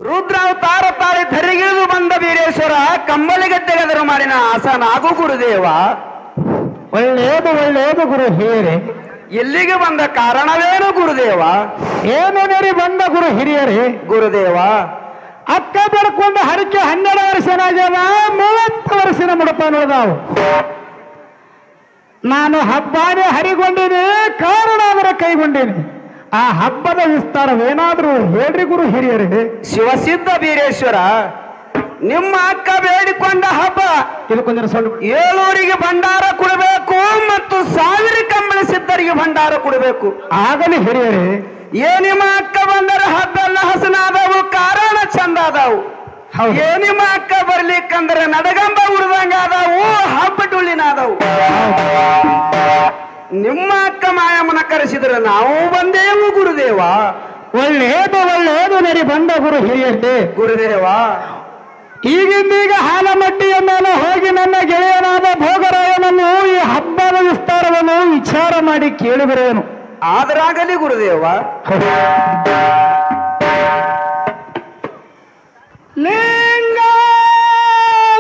ರುದ್ರಾವತಾರ ತಾಳಿ ಧರಿಗಿಳಿದು ಬಂದ ವೀರೇಶ್ವರ ಕಂಬಳಿಗದ್ದೆಗೆದರು ಮಾಡಿನ ಆಸನಾಗು ಗುರುದೇವ. ಒಳ್ಳೆಯದು ಗುರು ಹಿರಿಯರೇ. ಇಲ್ಲಿಗೆ ಬಂದ ಕಾರಣವೇನು ಗುರುದೇವ? ಏನೇನೇರಿ ಬಂದ ಗುರು ಹಿರಿಯರೇ? ಗುರುದೇವ, ಅಕ್ಕ ಬೆಳ್ಕೊಂಡು ಹರಕೆ 12 ವರ್ಷನಾಗ್ಯಾವ, 30 ವರ್ಷದ ಮುಡಪ ನೋಡ್ದಾವು. ನಾನು ಹಬ್ಬನೇ ಹರಿಗೊಂಡೀನಿ, ಕಾರಣ ಅವರ ಕೈಗೊಂಡೀನಿ. ಆ ಹಬ್ಬದ ವಿಸ್ತಾರವೇನಾದ್ರೂ ಹೇಳ್ರಿ ಗುರು ಹಿರಿಯರೇ. ಶಿವಸಿದ್ಧ ವೀರೇಶ್ವರ, ನಿಮ್ಮ ಅಕ್ಕ ಬೇಡಿಕೊಂಡ ಹಬ್ಬ ಇದಕ್ಕೊಂದಿನ ಸಣ್ಣ 7 ಭಂಡಾರ ಕೊಡಬೇಕು ಮತ್ತು 1000 ಕಂಬಳಿ ಸಿದ್ಧರಿಗೆ ಭಂಡಾರ ಕೊಡಬೇಕು. ಆಗಲಿ ಹಿರಿಯರೇ. ನಿಮ್ಮ ಅಕ್ಕ ಬಂದರೆ ಹಬ್ಬೆಲ್ಲ ಹಸನಾದವು, ಕಾರಣ ಚಂದ ಆದವು. ನಿಮ್ಮ ಅಕ್ಕ ಬರ್ಲಿಕ್ಕಂದ್ರೆ ನಡಗಂಬ ಉಡ್ದಂಗ ಆದವು, ಹಬ್ಬ ಟುಳ್ಳಿನಾದವು. ನಿಮ್ಮ ಅಕ್ಕ ಮಾಯಮ್ಮನ ಕರೆಸಿದ್ರೆ ನಾವು ಬಂದೇವು ಗುರುದೇವ. ಒಳ್ಳೆಯದು ನರಿ ಬಂದ ಗುರು ಹಿರಿಯರೇ. ಗುರುದೇವ, ಈಗಿಂದೀಗ ಹಾಲಮಟ್ಟಿಯ ಮೇಲೆ ಹೋಗಿ ನನ್ನ ಗೆಳೆಯನಾದ ಭೋಗರಾಯನನ್ನು ಈ ಹಬ್ಬದ ವಿಸ್ತಾರವನ್ನು ವಿಚಾರ ಮಾಡಿ ಕೇಳಿ ಬರುವೆನು. ಆದರಾಗಲಿ ಗುರುದೇವ. ಲಿಂಗ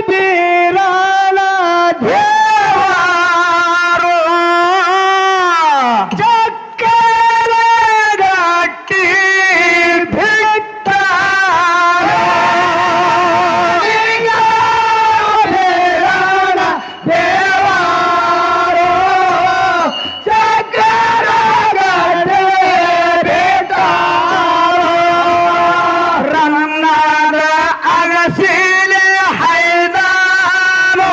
ಬೀರಾಳ ದೇವಾರೋ ಚಕ್ಕರ ಗಟ್ಟಿ ಬಿಟ್ಟಾರೋ. ಲಿಂಗ ಬೀರಾಳ ದೇವಾರೋ ಚಕ್ಕರ ಗಟ್ಟಿ ಬಿಟ್ಟಾರೋ. ರನ್ನದ ಅಗಸಿಲೆ ಹೈದಾನೋ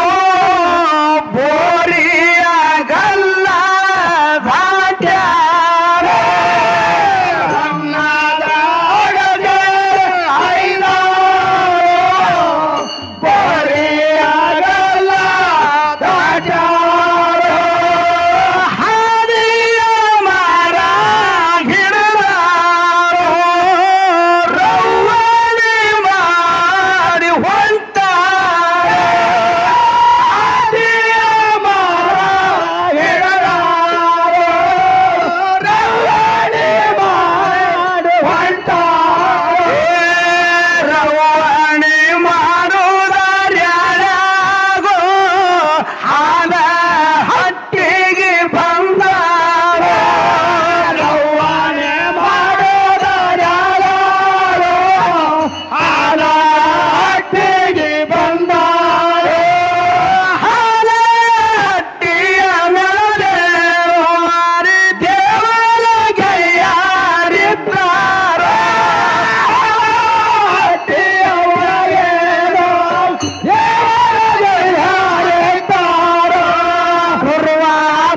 ಬೋರಿಯ ಗಲ್ಲ ಧಾಟ್ಯಾರೋ. ರನ್ನದ ಅಗಸಿಲೆ ಹೈದಾನೋ ಬೋರಿಯ ಗಲ್ಲ ಧಾಟ್ಯಾರೋ. ಹಾದಿಯ ಮರ ಹಿಡಿದಾರೋ ರೌವಣಿ ಮಾಡಿ ಹೊಂಟಾರೋ. ಹಾದಿಯ ಮರ ಹಿಡಿದಾರೋ ರೌವಣಿ ಮಾಡಿ ಹೊಂಟಾರೋ. ರೌವಣಿ ಮಾಡುವುದಾರ್ಯಾಗೋ ಹಾಲ ಹಟ್ಟಿಗೆ ಬಂದಾರೋ. ರೌವಣಿ ಮಾಡೋದಾರ್ಯಾರೋ ಹಾಲ ಹಟ್ಟಿಗೆ ಬಂದಾರೋ. ಹಾಲ ಹಟ್ಟಿಯ ಮೇಲೆ ಮಾರಿ ದೇವರ ಗೆಳೆಯರಿದ್ದಾರೋ. ಹಟ್ಟಿಯ ಒಳಗೇನೋ ದೇವರ ಗೆಳೆಯರಿದ್ದಾರೋ. ಗುರುವ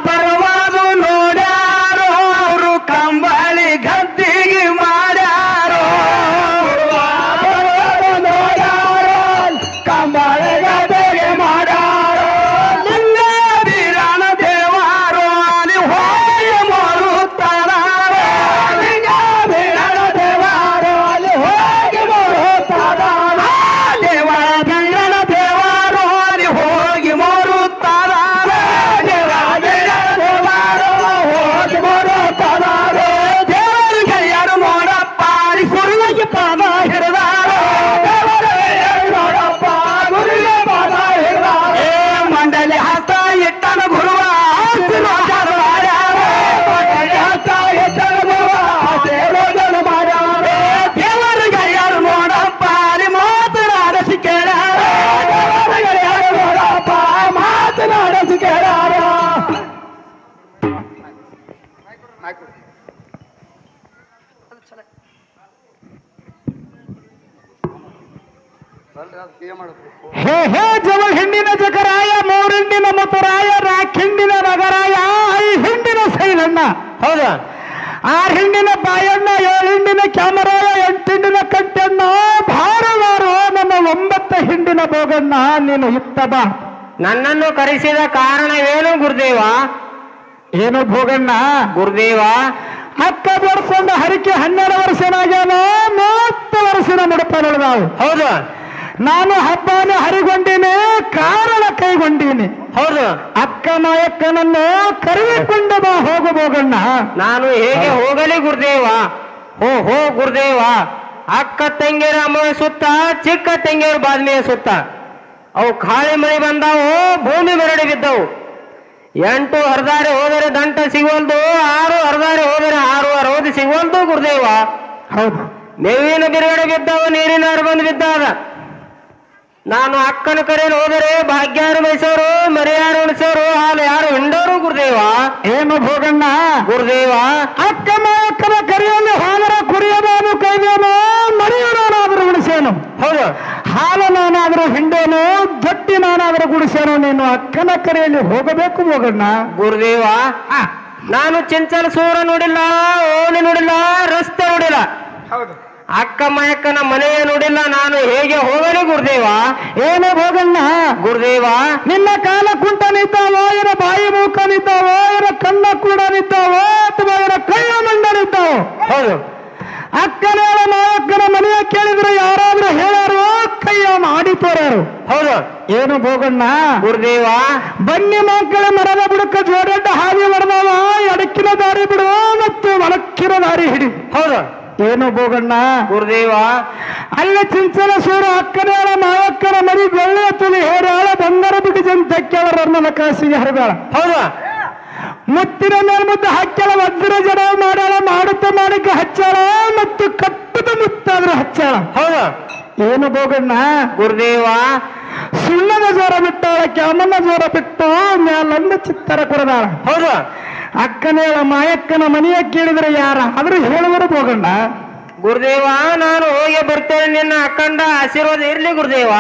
ಬರುವುದು ನೋಡ್ಯಾರೋ ಅವರು ಕಂಬಳಿ ಗದ್ದಿಗೆ ಮಾಡ್ಯಾರೋ. ಕಂಬಳಿ ಗದ್ದೆಗೆ ಮಾಡ್ಯಾರೋ. ಲಿಂಗ ಬೀರಣ ದೇವಾರೋ ಅಲ್ಲಿ ಹೋಗಿ ಮರುತ್ತಾರೋ. ಲಿಂಗ ಬೀರಣ ದೇವಾರೋ ಅಲ್ಲಿ ಹೋಗಿ ಬರುತ್ತಾರೋ. ದೇವರ ಬೀರಣ ದೇವಾರೋ ಅಲ್ಲಿ ಹೋಗಿ ಮರುತ್ತಾರೋ. ಹೋಗಿ ಬರುತ್ತಾರೋ. ದೇವರ ಗೆಳೆಯರು ನೋಡಪ್ಪ ಅಲ್ಲಿ ಸುರುವಿಗೆ ಪಾದ ಹಿಡಿದಾರೋ. ನೋಡಪ್ಪ ಗುರಿಗೆ ಪಾದ ಹಿಡಿದಾರೋ. ಏ ಮಂಡಲಿ ಹಸ್ತ ಇಟ್ಟನ ಗುರುವ ಆಶೀರ್ವಾದ ಮಾಡ್ಯಾರೋ. ದೇವರ ಗೆಳೆಯರು ನೋಡಪ್ಪ ಅಲ್ಲಿ ಮಾತನಾಡಿಸಿ ಕೇಳ್ಯಾರೋ. ಮಾತನಾಡಿಸಿ ಕೇಳಾರೋ. ಹೇ ಹೇ ಜವ ಹಿಂಡಿನ ಜಕರಾಯ, 3 ಹಿಂಡಿನ ಮತುರಾಯ, 4 ಹಿಂಡಿನ ನಗರಾಯ, 5 ಹಿಂಡಿನ ಸೈಲಣ್ಣ. ಹೌದಾ? 6 ಹಿಂಡಿನ ಬಾಯಣ್ಣ, 7 ಹಿಂಡಿನ ಕ್ಯಾಮರಾಯ, 8 ಹಿಂಡಿನ ಕಟ್ಟಣ್ಣ, ಭಾರವಾರು ನನ್ನ 9 ಹಿಂಡಿನ ಬೋಗಣ್ಣ. ನೀನು ಇತ್ತ ಬಾ. ನನ್ನನ್ನು ಕರೆಸಿದ ಕಾರಣವೇನು ಗುರುದೇವ? ಏನು ಭೋಗಣ್ಣ? ಗುರುದೇವ, ಅಕ್ಕ ಬೇಡ್ಕೊಂಡು ಹರಕೆ 12 ವರ್ಷನಾಗ್ಯಾನ, 30 ವರ್ಷದ ಮುಡಪ ನೋಡ್ದಾವು. ಹೌದು ನಾನು ಹಬ್ಬನೇ ಹರಿಗೊಂಡೀನಿ, ಕಾರಣ ಕೈಗೊಂಡೀನಿ. ಹೌದು. ಅಕ್ಕ ನಾಯಕನನ್ನು ಕರೆದುಕೊಂಡು ಬಾ ಹೋಗು ಭೋಗಣ್ಣ. ನಾನು ಹೇಗೆ ಹೋಗಲಿ ಗುರುದೇವ? ಹೋ ಗುರುದೇವ, ಅಕ್ಕ ತಂಗಿಯರ ಅಮ್ಮನ ಸುತ್ತ ಚಿಕ್ಕ ತಂಗಿಯರ ಬಾದ್ಮೆಯ ಸುತ್ತ ಅವು ಖಾಳಿ ಮಳಿ ಬಂದಾವು, ಭೂಮಿ ಮೆರಡಿ ಬಿದ್ದವು. 8 ಹರಿದಾರಿ ಹೋದರೆ ದಂಟ ಸಿಗುವಲ್ದು, 6 ಹರಿದಾರಿ ಹೋದರೆ 6 ಅರವದಿ ಸಿಗುವಲ್ದು ಗುರುದೇವ. ಹೌದು, ಮೇವಿನ ಬಿರುಗಡೆ ಬಿದ್ದವು, ನೀರಿನ ಬಂದು ಬಿದ್ದಾದ. ನಾನು ಅಕ್ಕನ ಕರೆಯಲ್ಲಿ ಹೋದರೆ ಭಾಗ್ಯಾರು ಬಯಸೋರು, ಮರಿಯಾರು ಉಳಿಸೋರು, ಹಾಲು ಯಾರು ಹಿಂಡೋರು ಗುರುದೇವ. ಏನು ಭೋಗಣ್ಣ ಗುರುದೇವ, ಅಕ್ಕ ಅಕ್ಕನ ಕರೆಯಲ್ಲಿ ಹೋದರೆ ಕುರಿಯದಾನು ಕೈದೇನು, ಮರಿಯನಾದರೂ ಉಳಿಸೇನು. ಹೌದು, ಹಾಲು ನಾನಾದರೂ ಹಿಂಡೇನು, ಗಟ್ಟಿ ನಾನಾದರೂ ಗುಡಿಸೇನು. ನೀನು ಅಕ್ಕನ ಕರೆಯಲ್ಲಿ ಹೋಗಬೇಕು ಭೋಗಣ್ಣ. ಗುರುದೇವ, ನಾನು ಚಿಂಚಲ ಸೂರ ನೋಡಿಲ್ಲ, ಓಣಿ ನೋಡಿಲ್ಲ, ರಸ್ತೆ ನೋಡಿಲ್ಲ, ಹೌದು, ಅಕ್ಕ ಮಯಕ್ಕನ ಮನೆಯ ನೋಡಿಲ್ಲ. ನಾನು ಹೇಗೆ ಹೋಗಲಿ ಗುರುದೇವ? ಏನು ಭೋಗಣ್ಣ? ಗುರುದೇವ, ನಿನ್ನ ಕಾಲ ಕುಂಟ ನಿದ್ದಾವೋ, ಏನ ಬಾಯಿ ಮೂಕ ನಿದ್ದಾವೋ, ಏನ ಕಣ್ಣ ಕೂಡ ನಿದ್ದಾವೋ, ಅಥವಾ ಏನ ಕೈಯ ಮಂಡ ನಿದ್ದಾವೋ? ಹೌದು, ಅಕ್ಕನ ನಾಯಕನ ಮನೆಯ ಕೇಳಿದ್ರು ಯಾರಾದ್ರೂ ಹೇಳಾರು, ಕೈಯ ಮಾಡಿ ತೋರಾರು. ಹೌದು, ಏನು ಭೋಗಣ್ಣ? ಗುರುದೇವ, ಬನ್ನಿ ಮಕ್ಕಳ ಮರದ ಬುಡಕ ಜೋಡಡ್ಡ ಹಾದಿ ಹೊಡೆದವ, ಎಡಕ್ಕಿನ ದಾರಿ ಬಿಡು ಮತ್ತು ಒಳಕ್ಕಿನ ದಾರಿ ಹಿಡಿ. ಹೌದು, ಏನು ಭೋಗಣ್ಣ? ಗುರುದೇವ, ಅಲ್ಲ ಚಿಂಚನ ಸೂರು ಅಕ್ಕನೇಳ ನಾಯಕನ ಮರಿ ಬೆಳ್ಳೆಯ ತುಳಿ ಹೇರಾಳ ಬಂಗಾರ ಬಿಟ್ಟು ಜಂತಕ್ಕೆವರನ್ನ ಕಾಸಿಗೆ ಹರಿದಾಳ. ಹೌದು, ಮುತ್ತಿನ ಮೇಲ್ಮುದ್ದ ಹಚ್ಚಳ, ವಜ್ರ ಜಡ ಮಾಡಾಳ, ಮಾಡುತ್ತ ಮಾಡಿಕ ಹಚ್ಚಾಳ ಮತ್ತು ಕಟ್ಟದ ಮುತ್ತಾದ್ರೂ ಹಚ್ಚಾಳ. ಹೌದು, ಏನು ಭೋಗಣ್ಣ? ಗುರುದೇವ, ಸುಳ್ಳದ ಜ್ವರ ಬಿಟ್ಟಾಳ, ಕ್ಯಾಮನ ಜ್ವರ ಬಿಟ್ಟು ಮೇಲೊಂದು ಚಿತ್ತರ ಕೊಡದಾಳ. ಹೌದು, ಅಕ್ಕನೇಳ ಮಾಯಕ್ಕನ ಮನೆಯ ಕೇಳಿದ್ರೆ ಯಾರ ಆದ್ರೂ ಹೇಳುವರು ಭೋಗಣ್ಣ. ಗುರುದೇವ, ನಾನು ಹೋಗಿ ಬರ್ತೇನೆ, ನಿನ್ನ ಅಕ್ಕಂಡ ಆಶೀರ್ವಾದ ಇರ್ಲಿ ಗುರುದೇವ.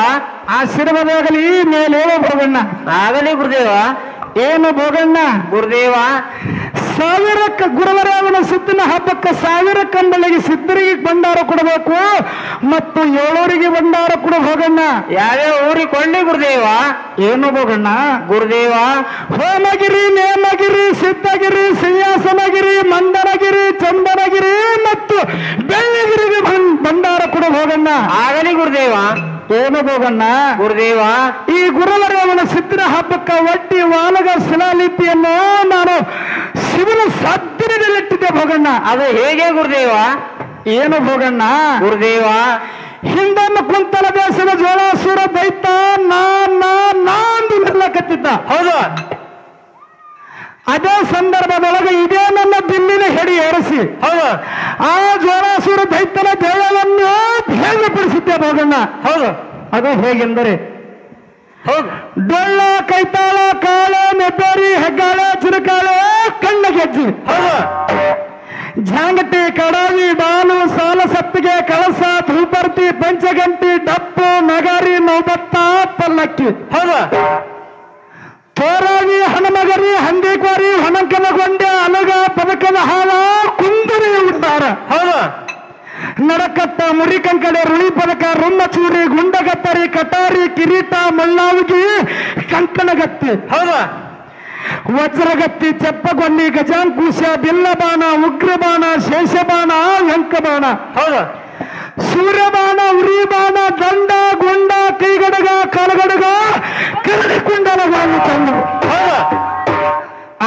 ಆಶೀರ್ವಾದಾಗಲಿ ಮೇಲೇಳೋ ಭೋಗಣ್ಣ. ಆಗಲಿ ಗುರುದೇವ. ಏನು ಭೋಗಣ್ಣ? ಗುರುದೇವ, 1000 ಗುರುವರಾವನ ಸುತ್ತಿನ ಹಬ್ಬಕ್ಕೆ 1000 ಕಂಬಳಿಗೆ ಸಿದ್ಧರಿಗೆ ಭಂಡಾರ ಕೊಡಬೇಕು ಮತ್ತು 7ರಿಗೆ ಭಂಡಾರ ಕೊಡ ಭೋಗಣ್ಣ. ಯಾವ್ಯಾವ ಊರಿಗೆ ಕೊಂಡಿ ಗುರುದೇವ? ಏನು ಭೋಗಣ್ಣ? ಗುರುದೇವ, ಹೋಮಗಿರಿ, ನೇಮಗಿರಿ, ಸಿದ್ಧಗಿರಿ, ಸಿಂಹಾಸನಗಿರಿ, ಮಂದನಗಿರಿ, ಚಂದನಗಿರಿ ಮತ್ತು ಬೆಳ್ಳಗಿರಿಗೆ ಭಂಡಾರ ಕೊಡ ಭೋಗಣ್ಣ. ಆಗಲಿ ಗುರುದೇವ. ಏನು ಭೋಗಣ್ಣ? ಗುರುದೇವ, ಈ ಗುರುವರಾವನ ಸಿದ್ಧರ ಹಬ್ಬಕ್ಕೆ ಒಟ್ಟಿ ವಾಲಗ ಶಿಲಾಲಿಪಿಯನ್ನು ನಾನು ಶಿವನ ಸಾಧ್ಯದಲ್ಲಿಟ್ಟಿದ್ದೆ ಭೋಗಣ್ಣ. ಅದು ಹೇಗೆ ಗುರುದೇವ? ಏನು ಭೋಗಣ್ಣ? ಗುರುದೇವ, ಹಿಂದನ್ನು ಕುಂತಲ ದೇಶದ ಜೋಳಾಸುರ ದೈತ ನಾಂದು ನಿರ್ಲಕತ್ತಿದ್ದ. ಹೌದು, ಅದೇ ಸಂದರ್ಭದೊಳಗೆ ಇದೇ ನನ್ನ ಬಿಲ್ಲಿನ ಹೆಡಿ ಏರಿಸಿ ಹೌದು, ಆ ಜೋಳಾಸುರ ದೈತನ ದೇಹವನ್ನು ಭೇದಪಡಿಸಿದ್ದೆ ಭೋಗಣ್ಣ. ಹೌದು, ಅದು ಹೇಗೆಂದರೆ ಹೌದು, ಡೊಳ್ಳ, ಕೈತಾಳ, ಕಾಳೆ, ನೆಬ್ಬರಿ, ಹೆಗ್ಗಾಳೆ, ಚಿರುಕಾಳೆ, ಕಣ್ಣ ಗೆಜ್ಜಿ, ಹೌದು, ಜಾಂಗಟಿ, ಕಡಾವಿ, ಬಾಲು, ಸಾಲ ಸಪ್ಪಿಗೆ, ಕಳಸ, ಧೂಪರ್ತಿ, ಪಂಚಗಂಟಿ, ಡಪ್ಪು, ನಗಾರಿ, ನೌಬತ್ತ, ಪಲ್ಲಕ್ಕಿ, ಹೌದು, ತೋರಾವಿ, ಹಣಮಗರಿ, ಹಂದಿಕೋರಿ, ಹೊಣಕದ ಗೊಂಡೆ, ಅಲಗ, ಪದಕದ ಹಾಲ, ಕುಂದರಿ ಉಡ್ತಾರ. ಹೌದು, ನಡಕತ್ತ, ಮುರಿಕಂಕಡೆ, ರುಳಿ ಪದಕ, ರುಮ್ಮಚೂರಿ, ಗುಂಡಗತ್ತರಿ, ಕಟಾರಿ, ಕಿರೀಟ, ಮಳ್ಳಾವಿಗಿ, ಕಂಕಣಗತ್ತಿ, ಹೌದು, ವಜ್ರಗತ್ತಿ, ಚೆಪ್ಪಗೊನ್ನಿ, ಗಜಾಂಕುಶ, ಬಿಲ್ಲಬಾಣ, ಉಗ್ರಬಾಣ, ಶೇಷಬಾಣ, ವಂಕಬಾಣ, ಹೌದು, ಸೂರ್ಯಬಾಣ, ಉರಿಬಾಣ, ದಂಡ, ಗುಂಡ, ಕೈಗಡಗ, ಕಾಲಗಡಗ, ಕರಡಿ ಕುಂಡಲಗಳನ್ನು ತಂದು ಹೌದು.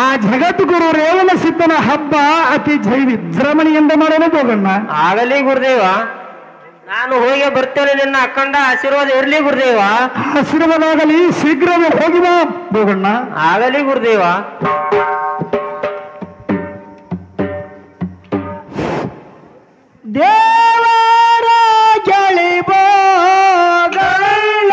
ಆ ಜಗದ್ಗುರು ರೇವಣ ಸಿದ್ಧನ ಹಬ್ಬ ಅತಿ ವಿಜೃಂಭಣೆಯಿಂದ ಮಾಡೋದು ಭೋಗಣ್ಣ. ಆಗಲಿ ಗುರುದೇವ, ನಾನು ಹೋಗಿ ಬರ್ತೇನೆ, ನಿನ್ನ ಅಕ್ಕಂಡ ಆಶೀರ್ವಾದ ಇರ್ಲಿ ಗುರುದೇವ. ಆಶೀರ್ವಾದಾಗಲಿ, ಶೀಘ್ರವೇ ಹೋಗಿ ಬಾ ಭೋಗಣ್ಣ. ಆಗಲಿ ಗುರುದೇವ. ದೇವರ ಗೆಳಿ ಭೋಗಣ್ಣ,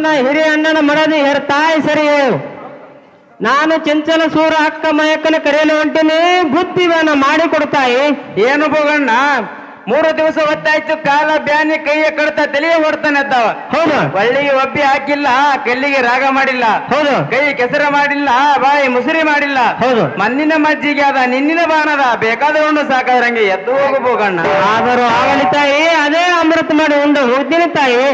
ನನ್ನ ಹಿರಿಯ ಅಣ್ಣನ ಮಡದಿ ಹೆರ್ತಾಯಿ ಸರಿ ಹೇಳು. ನಾನು ಚಂಚಲ ಸೂರ ಅಕ್ಕ ಮಯಕ್ಕನ ಕರೆಯಲು ಹೊಂಟಿನಿ, ಬುದ್ಧಿವೇನ ಮಾಡಿ ಕೊಡ್ತಾಯಿ. ಏನು ಬೋಗಣ್ಣ 3 ದಿವಸ ಹೊತ್ತಾಯ್ತು, ಕಾಲ ಬ್ಯಾನಿ ಕೈಯ ಕಡ್ತ ತಲೆಯ ಹೊಡ್ತಾನೆ ಇದ್ದಾವ. ಹೌದು, ಬಳ್ಳಿಗೆ ಒಬ್ಬಿ ಹಾಕಿಲ್ಲ, ಕಲ್ಲಿಗೆ ರಾಗ ಮಾಡಿಲ್ಲ, ಹೌದು, ಕೈ ಕೆಸರ ಮಾಡಿಲ್ಲ, ಬಾಯಿ ಮುಸುರಿ ಮಾಡಿಲ್ಲ. ಹೌದು, ಮಣ್ಣಿನ ಮಜ್ಜಿಗೆ ಅದ, ನಿನ್ನಿನ ಬಾನದ, ಬೇಕಾದವನು ಸಾಕಾದ್ರಂಗೆ ಎದ್ದು ಹೋಗು ಬೋಗಣ್ಣ. ಆದರೂ ಆಗಲಿ ತಾಯಿ, ಅದೇ ಅಮೃತ ಮಾಡಿ ಉಂಡು ಹೋಗ್ತೀನಿ ತಾಯಿ.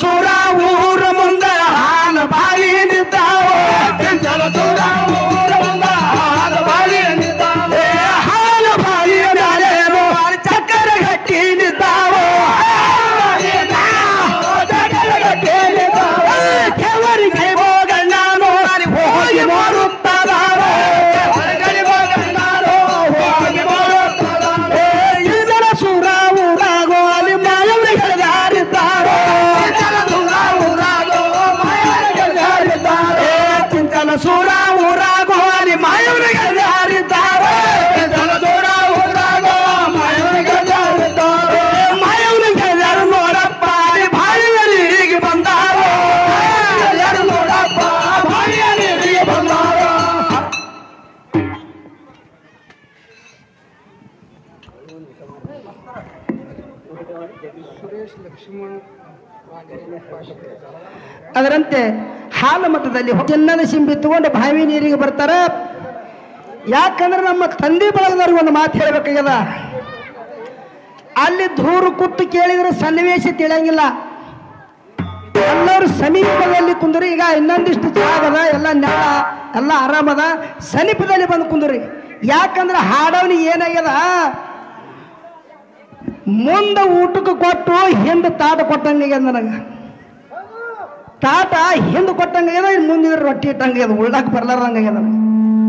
ಸೂರ ಊರ ಮುಂದ ಹಾಲು ಬಾಯಿ ನಿಂತಾವ ಚಂಚಲ ಸೂರ ಊರ ಮುಂದ ಹಾಲು ಬಾಯಿ ನಿಂತಾವ ಹಾಲು ಬಾಯಿ ಮ್ಯಾಲೇನು ಚಕ್ಕರ ಗಟ್ಟಿ ನಿಂತಾವ ಕೆವರಿಗೆ ಹೋಗಣ್ಣಾನು ಹೋಗಿ ಮಾರುತ್ತಾರ ಇದರ ಸೂರ ಊರಾಗೋ ಅಲ್ಲಿ ಮಾಯವರಿಗೆ ಯಾರಿದ್ದಾರೋ ಚಿಂತನ ಸೂರ ಊರಾಗೋ ಅಲ್ಲಿ ಮಾಯವರಿಗೆ ಯಾರಿದ್ದಾರೋ ಮಾಯವರಿಗೆ ಯಾರು ನೋಡಪ್ಪ ಅಲ್ಲಿ ಬಾಯಿಯರಿಗೆ ಬಂದಾರೋ ಯಾರು ನೋಡಪ್ಪ ಬಾಯಿಯರಿಗೆ ಬಂದಾರೋ ಅದರಂತೆ ಹಾಲು ಮತದಲ್ಲಿ ಚಿನ್ನದ ಸಿಂಬಿ ತಗೊಂಡು ಬಾವಿ ನೀರಿಗೆ ಬರ್ತಾರ. ಯಾಕಂದ್ರೆ ನಮ್ಮ ತಂದೆ ಬಳಗದವ್ರಿಗೆ ಒಂದು ಮಾತು ಹೇಳ್ಬೇಕಾಗ್ಯದ. ಅಲ್ಲಿ ದೂರು ಕುಟ್ಟು ಕೇಳಿದ್ರೆ ಸನ್ನಿವೇಶ ತಿಳಿಯಂಗಿಲ್ಲ. ಎಲ್ಲರೂ ಸಮೀಪದಲ್ಲಿ ಕುಂದ್ರಿ. ಈಗ ಇನ್ನೊಂದಿಷ್ಟು ಜಾಗದ ಎಲ್ಲ ನೆಲ ಎಲ್ಲ ಆರಾಮದ, ಸಮೀಪದಲ್ಲಿ ಬಂದು ಕುಂದ್ರಿ. ಯಾಕಂದ್ರೆ ಹಾಡವನಿಗೆ ಏನಾಗ್ಯದ, ಮುಂದೆ ಊಟಕ್ಕೆ ಕೊಟ್ಟು ಹಿಂದೆ ತಾಟ ಕೊಟ್ಟಂಗೆ ನನಗೆ. ತಾಟ ಹಿಂದೆ ಕೊಟ್ಟಂಗೆ ಮುಂದಿದ್ರೆ ರೊಟ್ಟಿ ಇಟ್ಟಂಗೆ ಅದು ಉಳ್ಳಾಕ ಬರ್ಲಾರ್ದಂಗೆ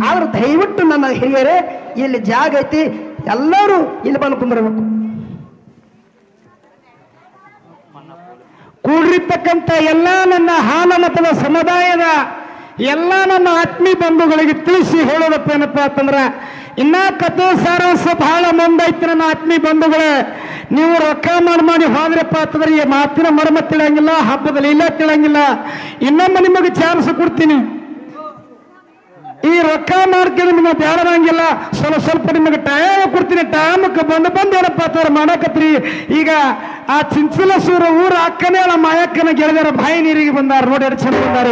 ಆದ್ರೆ ದಯವಿಟ್ಟು ನನ್ನ ಹಿರಿಯರೇ, ಇಲ್ಲಿ ಜಾಗ ಐತಿ, ಎಲ್ಲರೂ ಇಲ್ಲಿ ಬಂದು ಕುಂದಿರ್ಬೇಕು. ಕೂಡಿರ್ತಕ್ಕಂಥ ಎಲ್ಲ ನನ್ನ ಹಾಲ ಮತದ ಸಮುದಾಯದ ಎಲ್ಲ ನನ್ನ ಆತ್ಮೀಯ ಬಂಧುಗಳಿಗೆ ತಿಳಿಸಿ ಹೇಳೋದಪ್ಪ ಏನಪ್ಪ ಅಂತಂದ್ರೆ, ಇನ್ನ ಕಥೆ ಸಾರಾಂಶ ಬಹಳ ಮುಂದೈತಿ ನನ್ನ ಆತ್ಮೀಯ ಬಂಧುಗಳೇ. ನೀವು ರೊಕ್ಕ ಮಾಡಿ ಹೋದ್ರಪ್ಪ ಅಂತಂದ್ರೆ ಈ ಮಾತಿನ ಮರ್ಮ ತಿಳಿಯಂಗಿಲ್ಲ, ಹಬ್ಬದಲ್ಲಿ ಇಲ್ಲ ತಿಳಿಯಂಗಿಲ್ಲ. ಇನ್ನೊಮ್ಮೆ ನಿಮಗೆ ಚಾನ್ಸ್ ಕೊಡ್ತೀನಿ. ಈ ರೊಕ್ಕ ಮಾಡ್ಕೊಂಡು ನಿಮಗೆ ಬೇಡದಂಗಿಲ್ಲ, ಸ್ವಲ್ಪ ನಿಮಗೆ ಟೈಮ್ ಕೊಡ್ತೀನಿ. ಟೈಮಕ್ಕೆ ಬಂದು ಏನಪ್ಪ ಅಂತಂದ್ರೆ ಮಾಡಕತ್ರಿ. ಈಗ ಆ ಚಿಂಚಲ ಸೂರ ಊರ ಅಕ್ಕನೇ ನಮ್ಮ ಮಾಯಕ್ಕನ ಗೆಳೆಯರ ಬಾಯಿ ನೀರಿಗೆ ಬಂದಾರ ನೋಡಿ, ಎಷ್ಟು ಚಂದ ಬಂದಾರ.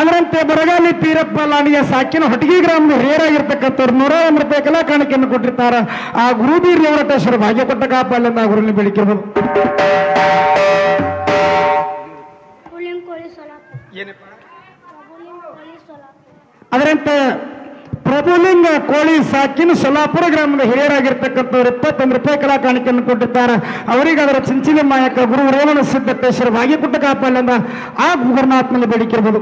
ಅದರಂತೆ ಬರಗಾಲಿ ಪೀರಪ್ಪ ಲಾಣಿಯ ಸಾಕಿನ ಹೊಟಗಿ ಗ್ರಾಮದ ಹಿರಿಯರಾಗಿರ್ತಕ್ಕಂಥವ್ರು 101 ರೂಪಾಯಿ ಕಲಾ ಕಾಣಿಕೆಯನ್ನು ಕೊಟ್ಟಿರ್ತಾರ. ಆ ಗುರುಬೀರ್ ರೇವಟೇಶ್ವರ ಭಾಗ್ಯ ಕೊಟ್ಟ ಕಾಪಲ್ಲ ಆ ಗುರುಲಿ ಬೆಳಿಕಿರ್ಬೋದು. ಅದರಂತೆ ಪ್ರಭುಲಿಂಗ ಕೋಳಿ ಸಾಕಿನ ಸೊಲ್ಲಾಪುರ ಗ್ರಾಮದ ಹಿರಿಯರಾಗಿರ್ತಕ್ಕಂಥವ್ರು 21 ರೂಪಾಯಿ ಕಲಾ ಕಾಣಿಕೆಯನ್ನು ಕೊಟ್ಟಿರ್ತಾರೆ. ಅವರಿಗೆ ಅದರ ಚಿಂಚಿನ ಮಾಯಕ ಗುರು ರೇವಣ ಸಿದ್ದಪ್ಪೇಶ್ವರ ಭಾಗ್ಯ ಕೊಟ್ಟ ಕಾಪಲ್ಲ ಆ ಗುರುನಾಥ್ನಲ್ಲಿ ಬೇಡಿಕಿರ್ಬೋದು.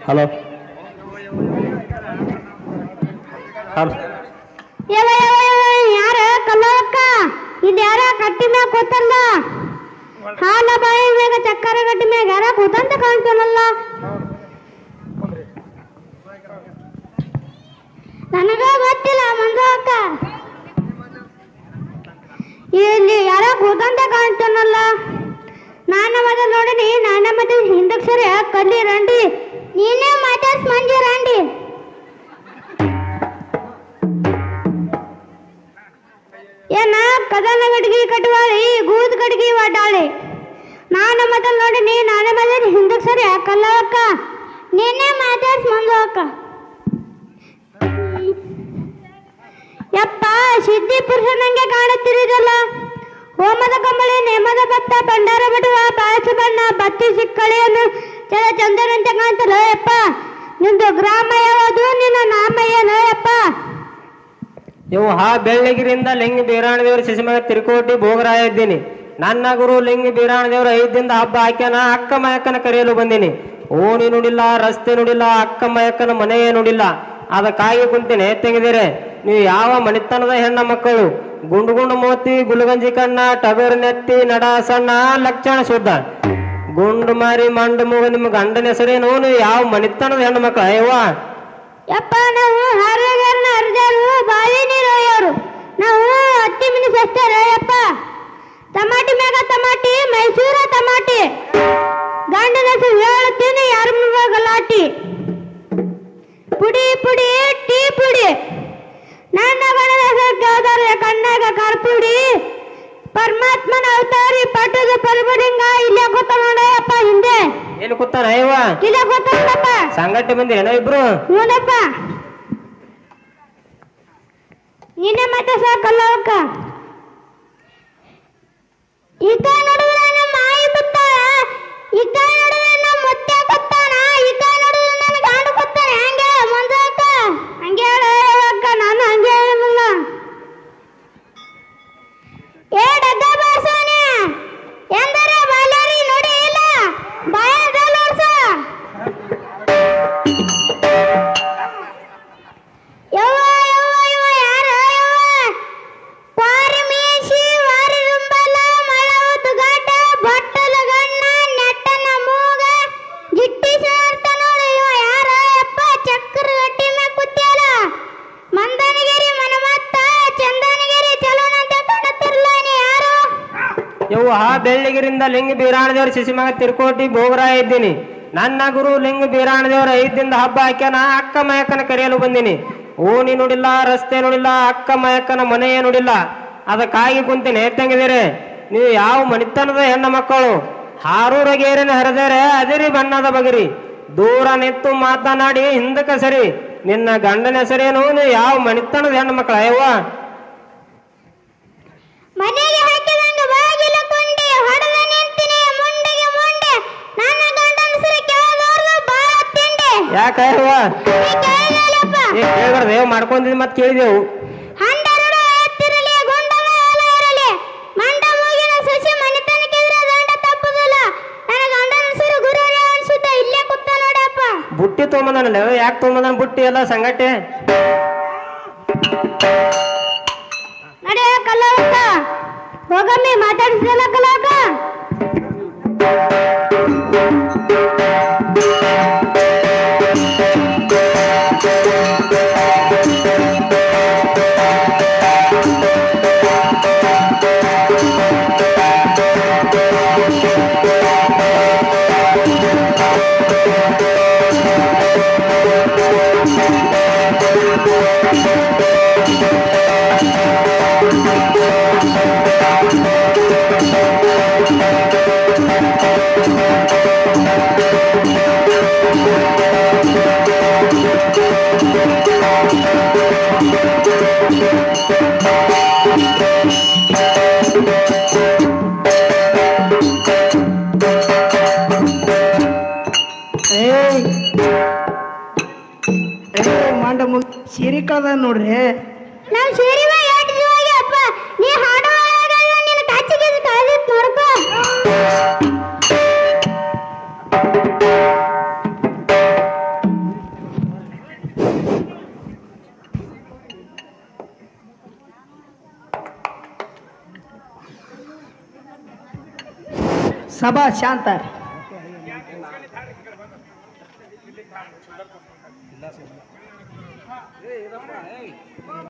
ಹಲೋ ಹಲೋ ಯಾರ ಕಲ್ಲಕ್ಕ ಇದ್ಯಾರ ಕಟ್ಟಿ ಮ್ಯಾಗ ಕೂತಲ್ಲ ಹಾಲ ಬಾಯಿ ಮ್ಯಾಗ ಚಕ್ಕರ ಗಟ್ಟಿ ಮ್ಯಾಗ ಯಾರ ಕೂತಂತ ಕಾಣ್ತಾನಲ್ಲ ನನಗ ಗೊತ್ತಿಲ್ಲ ಮಂಜಕ್ಕ ಇಲ್ಲಿ ಯಾರ ಕೂತಂತ ಕಾಣ್ತಾನಲ್ಲ ನಾನು ಮೊದಲು ನೋಡಿನಿ ನಾನ ಮತ್ತೆ ಹಿಂದಕ್ಕೆ ಸರಿ ಕಲ್ಲಿ ರಂಡಿ ನೀನೇ ಮಾತಾಡ್ಸ್ ಮಂಜು ರಂಡಿ ಏನ ಕದನ ಗಡ್ಗಿ ಕಟ್ಟುವಾಳಿ ಗೂದ್ ಗಡ್ಗಿ ವಾಟಾಳಿ ನಾನು ಮೊದಲು ನೋಡಿನಿ ನಾನೇ ಮೊದಲು ಹಿಂದಕ್ಕೆ ಸರಿ ಕಲ್ಲವಕ್ಕ ನೀನೇ ಮಾತಾಡ್ಸ್ ಮಂಜು ಅಕ್ಕ ಯಪ್ಪ ಸಿದ್ಧಿ ಪುರುಷನಂಗೆ ಕಾಣುತ್ತಿರುವುದಲ್ಲ ಹೋಮದ ಕಂಬಳಿ ನೇಮದ ಭತ್ತ ಭಂಡಾರ ಬಡುವ ಪಾಯಸ ಬಣ್ಣ ಬತ್ತಿ ಸಿಕ್ಕಳಿಯನ್ನು ಚಲ ಚಂದನಂತೆ ಕಾಣ್ತಲ್ಲ ಯಪ್ಪ ನಿಂದು ಗ್ರಾಮ ಯಾವುದು ನಿನ್ನ ನಾಮ ಏನು ಯಪ್ಪ ಇವು ಬೆಳ್ಳಗಿರಿಂದ ಲಿಂಗ ಬೀರಾಣದೇವ್ರ ಶಿಶುಮಗ ತಿರುಕೋಟಿ ಭೋಗರಾಯ ಇದ್ದೀನಿ ನನ್ನ ಗುರು ಲಿಂಗ ಬೀರಾಣದೇವ್ರ 5 ದಿನದ ಹಬ್ಬ ಹಾಕ್ಯಾನ ಅಕ್ಕ ಮಯಕ್ಕನ ಕರೆಯಲು ಬಂದೀನಿ ಓಣಿ ನುಡಿಲ್ಲ ರಸ್ತೆ ನುಡಿಲ್ಲ ಅಕ್ಕ ಮಯಕ್ಕನ ಮನೆಯೇ ನುಡಿಲ್ಲ ಅದಕ್ಕಾಗಿ ಕುಂತೀನಿ ತೆಗೆದಿರೆ ನೀವು ಯಾವ ಮನಿತನದ ಹೆಣ್ಣ ಮಕ್ಕಳು ಗುಂಡು ಗುಂಡು ಮೋತಿ ಗುಲಗಂಜಿ ಕಣ್ಣ ಟಗರು ನೆತ್ತಿ ನಡ ಸಣ್ಣ ಲಕ್ಷಣ ಶುದ್ಧ ಗುಂಡು ಮಾರಿ ಮಂಡು ಮೂಗ ನಿಮ್ಮ ಗಂಡನ ಹೆಸರೇನು ನೀವು ಯಾವ ಮನಿತನದ ಹೆಣ್ಣು ಮಕ್ಕಳು ಅಯ್ಯವ್ವ ಯಪ್ಪ ನಾವು ಹಾರಗಾರನ ಅರ್ಜಾರು ಬಾವಿ ನೀರು ಒಯ್ಯೋರು ನಾವು ಹತ್ತಿ ಮಿನಿಸ್ ಅಷ್ಟೇ ಯಪ್ಪ ಟಮಾಟಿ ಮ್ಯಾಗ ಟಮಾಟಿ ಮೈಸೂರ ಟಮಾಟಿ ಗಂಡನ ಹೆಸರು ಹೇಳ್ತೀನಿ ಯಾರ ಗಲಾಟಿ ಪುಡಿ ಪುಡಿ ಟೀ ಪುಡಿ ನನ್ನ ಗಣನ ಹೆಸರು ಕೇಳ್ದಾರೆ ಕಣ್ಣಾಗ ಕರ್ಪುಡಿ ಪರಮಾತ್ಮನ ಅವತಾರಿ ಪಟ್ಟದ ಪರ್ಬಡಿಂಗ ಇಲ್ಲೇ ಕೂತ ನೋಡಪ್ಪ ಹಿಂದೆ ಏನು ಕೂತಾನ ಅಯ್ಯವ್ವ ಇಲ್ಲೇ ಕೂತಪ್ಪ ಸಂಗಟ್ಟೆ ಬಂದಿರೇನೋ ಇಬ್ರು ನೋಡಪ್ಪ ನೀನೇ ಮತ್ತೆ ಸಾಕಲ್ಲವಕ್ಕ ಈತ ನೋಡಿದ್ರೆ ನಮ್ಮ ಮಾಯಿ ಬತ್ತಾಳ ಈತ ನೋಡಿದ್ರೆ ನಮ್ಮ ಮುತ್ತೆ ಕೊತ್ತಾನ ಈತ ನೋಡಿದ್ರೆ ನನ್ನ ಗಂಡ ಕೊತ್ತಾನ ಹೆಂಗೆ ಮುಂದಕ್ಕ ಹಂಗೆ ಹೇಳಕ್ಕ ನಾನು ಹಂಗೆ ಹೇಳಿಲ್ಲ ಏ ಡಗ್ಗ ಬಾಸನೆ ಎಂದರೆ ಬಾಲ್ಯಾರಿ ನೋಡಿ ಇಲ್ಲ ಬಾಯ ಲೋಡ್ಸ ಯವ್ವ ಯವ್ವ ಯವ್ವ ಯಾರ ಯವ್ವ ಪಾರಿ ಮೀಸಿ ವಾರಿ ರುಂಬಲ ಮಳವತು ಗಾಟ ಬಟ್ಟಲ ಗಣ್ಣ ನೆಟ್ಟನ ಮೂಗ ಗಿಟ್ಟಿ ಸಾರ್ತ ನೋಡಿ ಇವ ಯಾರ ಯಪ್ಪ ಚಕ್ರ ಗಟ್ಟಿ ಮ್ಯಾಗ ಕುತ್ತಿಯಲ್ಲ ಮಂದನಗಿರಿ ಮನಮತ್ತ ಚಂದನಗಿರಿ ಚಲೋನಂತ ಕಾಣುತ್ತಿರಲ್ಲ ನೀ ಯಾರು ಯವ್ವ ಬೆಳ್ಳಗಿರಿಂದ ಲಿಂಗ ಬೀರಾಣದೇವ್ರ ಶಿಶುಮಗ ತಿರುಕೋಟಿ ಭೋಗರಾಯ ಇದ್ದೀನಿ ನನ್ನ ಗುರು ಲಿಂಗ ಬೀರಾಣದೇವ್ರ 5 ದಿನದ ಹಬ್ಬ ಹಾಕ್ಯಾನ ಅಕ್ಕ ಮಯಕ್ಕನ ಕರೆಯಲು ಬಂದೀನಿ ಓಣಿ ನುಡಿಲ್ಲ ರಸ್ತೆ ನುಡಿಲ್ಲ ಅಕ್ಕ ಮಯಕ್ಕನ ಮನೆಯೇ ನುಡಿಲ್ಲ ಅದಕ್ಕಾಗಿ ಕುಂತೀನಿ ತಂಗಿದಿರೆ ನೀವು ಯಾವ ಮನಿತನದ ಹೆಣ್ಣ ಮಕ್ಕಳು ಹಾರೂರಗೇರಿನ ಹರಿದರೆ ಅದಿರಿ ಬಣ್ಣದ ಬಗಿರಿ ದೂರ ನಿಂತು ಮಾತನಾಡಿ ಹಿಂದಕ್ಕೆ ಸರಿ ನಿನ್ನ ಗಂಡನ ಹೆಸರೇನು ನೀವು ಯಾವ ಮನಿತನದ ಹೆಣ್ಣು ಮಕ್ಕಳು ಅಯ್ಯವ್ವ ಮನೆಗೆ ಹಾಕಿದಂಗ ಬಾಗಿಲು ಕೊಂಡಿ ಹೊಡೆದ ನಿಂತಿನಿ ಮುಂಡೆಗೆ ಮುಂಡೆ ನನ್ನ ಗಂಡನ ಹೆಸರು ಕೇಳದವ್ರದು ಬಾಳ ತಿಂಡೆ ಯಾಕ ಅಯ್ಯವ್ವ ನೀ ಕೇಳಿದಲ್ಲಪ್ಪ ಕೇಳ್ಬಾರ್ದು ಮಾಡ್ಕೊಂಡಿದ್ ಮತ್ತೆ ಕೇಳಿದೆವು ಹಂಡರಡು ಎತ್ತಿರಲಿ ಗುಂಡನ ಹಾಲು ಇರಲಿ ಮಂಡ ಮೂಗಿನ ಸಸಿ ಮನೆತನಕ್ಕಿದ್ರೆ ದಂಡ ತಪ್ಪುದಿಲ್ಲ ನನ್ನ ಗಂಡನ ಹೆಸರು ಗುರುವೇ ಅನ್ಸುತ್ತ ಇಲ್ಲೇ ಕೂತ ನೋಡಪ್ಪ ಬುಟ್ಟಿ ತೊಗೊಂಬಂದನಲ್ಲ ಯಾಕೆ ತೊಗೊಂಬಂದನ ಬುಟ್ಟಿ ಎಲ್ಲ ಸಂಗಟೆ ನಡೆ ಕಲ್ಲವಕ್ಕ ಹೋಗಮ್ಮಿ ಮಾತಾಡಿಸಲ್ಲ ಕಲ್ಲವಕ್ಕ ಮಾಂಡ ಸೀರೆ ಕಳ್ದ ನೋಡ್ರಿ ನಾವು ಸೀರಿವ ಎಷ್ಟು ಜೀವಾಗಿ ಅಪ್ಪ ನೀ ಹಾಡುವಾಗ ನಿನ್ನ ಕಾಚಿಗೆ ಕಾಲಿತ್ತು ನೋಡ್ಕೋ. ಸಭಾ ಶಾಂತ